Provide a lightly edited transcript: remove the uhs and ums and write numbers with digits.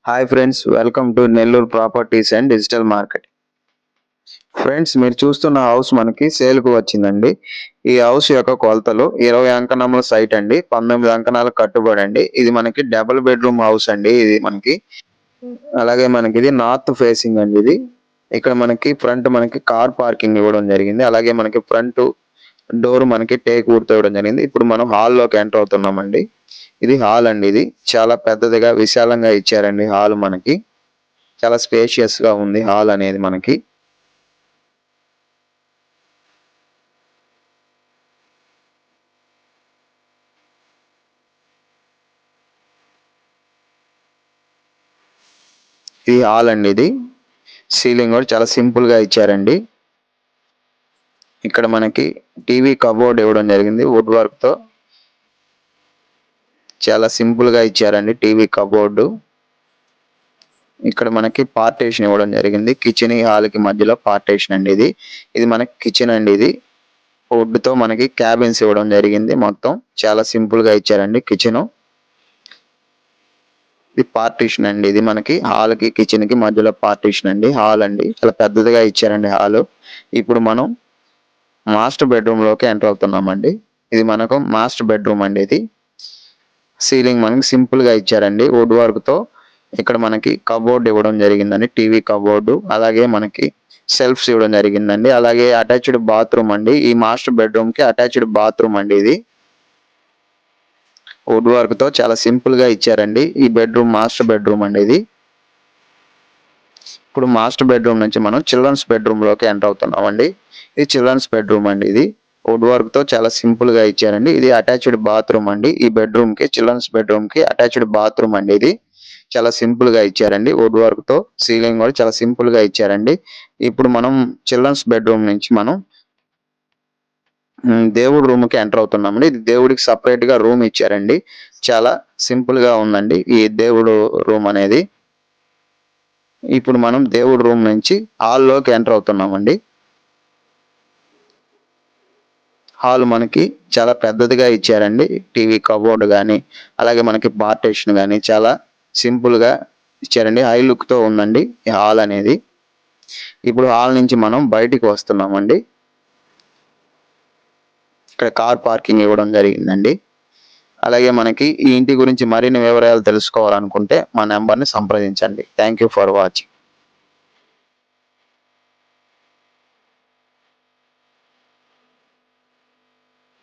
Hi friends, welcome to Nellore properties and digital market. Friends, మీరు చూస్తున్న house మనకి సేల్కు వచ్చిందండి. ఈ హౌస్ యొక్క కొలతలు 20 అంకణముల సైట్ అండి, 19 అంకణాలు కట్టుబడి అండి. ఇది మనకి డబుల్ బెడ్రూమ్ హౌస్ అండి. ఇది మనకి అలాగే మనకి ఇది నార్త్ ఫేసింగ్ అండి. ఇది ఇక్కడ మనకి ఫ్రంట్ మనకి కార్ పార్కింగ్ ఇవ్వడం జరిగింది. అలాగే మనకి ఫ్రంట్ డోర్ మనకి టేక్ వుడ్తో ఇవ్వడం జరిగింది. ఇప్పుడు మనం హాల్లోకి ఎంటర్ అవుతున్నామండి. ఇది హాల్ అండి. ఇది చాలా పెద్దదిగా విశాలంగా ఇచ్చారండి. హాల్ మనకి చాలా స్పేషియస్ గా ఉంది హాల్ అనేది మనకి. ఇది హాల్ అండి. ఇది సీలింగ్ కూడా చాలా సింపుల్ గా ఇచ్చారండి. ఇక్కడ మనకి టీవీ కబోర్డ్ ఇవ్వడం జరిగింది వుడ్ వర్క్ తో. చాలా సింపుల్ గా ఇచ్చారండి టీవీ కబోర్డు. ఇక్కడ మనకి పార్టీషన్ ఇవ్వడం జరిగింది. కిచెన్ హాల్ కి మధ్యలో పార్టీషన్ అండి. ఇది ఇది మనకి కిచెన్ అండి. ఇది వుడ్ తో మనకి క్యాబిన్స్ ఇవ్వడం జరిగింది. మొత్తం చాలా సింపుల్ గా ఇచ్చారండి కిచెన్. ఇది పార్టీషన్ అండి. ఇది మనకి హాల్ కి కిచెన్ కి మధ్యలో పార్టీషన్ అండి. హాల్ అండి, చాలా పెద్దదిగా ఇచ్చారండి హాల్. ఇప్పుడు మనం మాస్టర్ బెడ్రూమ్ లోకి ఎంటర్ అవుతున్నామండి. ఇది మనకు మాస్టర్ బెడ్రూమ్ అండి. ఇది సీలింగ్ మనకి సింపుల్ గా ఇచ్చారండి వుడ్ వర్క్ తో. ఇక్కడ మనకి కబోర్డ్ ఇవ్వడం జరిగిందండి, టీవీ కబోర్డు. అలాగే మనకి సెల్ఫ్స్ ఇవ్వడం జరిగిందండి. అలాగే అటాచ్డ్ బాత్రూమ్ అండి. ఈ మాస్టర్ బెడ్రూమ్ కి అటాచ్డ్ బాత్రూమ్ అండి. ఇది వుడ్ వర్క్ తో చాలా సింపుల్ గా ఇచ్చారండి. ఈ బెడ్రూమ్ మాస్టర్ బెడ్రూమ్ అండి. ఇది ఇప్పుడు మాస్టర్ బెడ్రూమ్ నుంచి మనం చిల్డ్రన్స్ బెడ్రూమ్ లోకి ఎంటర్ అవుతున్నామండి. ఇది చిల్డ్రన్స్ బెడ్రూమ్ అండి. ఇది వుడ్ వర్క్ తో చాలా సింపుల్ గా ఇచ్చారండి. ఇది అటాచ్డ్ బాత్రూమ్ అండి. ఈ బెడ్రూమ్ కి చిల్డ్రన్స్ బెడ్రూమ్ కి అటాచ్డ్ బాత్రూమ్ అండి. ఇది చాలా సింపుల్ గా ఇచ్చారండి వుడ్ వర్క్ తో. సీలింగ్ కూడా చాలా సింపుల్ గా ఇచ్చారండి. ఇప్పుడు మనం చిల్డ్రన్స్ బెడ్రూమ్ నుంచి మనం దేవుడి రూమ్ కి ఎంటర్ అవుతున్నామండి. ఇది దేవుడికి సపరేట్ గా రూమ్ ఇచ్చారండి. చాలా సింపుల్ గా ఉందండి ఈ దేవుడు రూమ్ అనేది. ఇప్పుడు మనం దేవుడి రూమ్ నుంచి హాల్లోకి ఎంటర్ అవుతున్నామండి. హాల్ మనకి చాలా పెద్దదిగా ఇచ్చారండి. టీవీ కబోర్డ్ కానీ, అలాగే మనకి పార్టీషన్ కానీ చాలా సింపుల్ గా ఇచ్చారండి. హై లుక్ తో ఉందండి ఈ హాల్ అనేది. ఇప్పుడు హాల్ నుంచి మనం బయటికి వస్తున్నామండి. ఇక్కడ కార్ పార్కింగ్ ఇవ్వడం జరిగిందండి. అలాగే మనకి ఈ ఇంటి గురించి మరిన్ని వివరాలు తెలుసుకోవాలనుకుంటే మా నెంబర్ని సంప్రదించండి. Thank you for watching.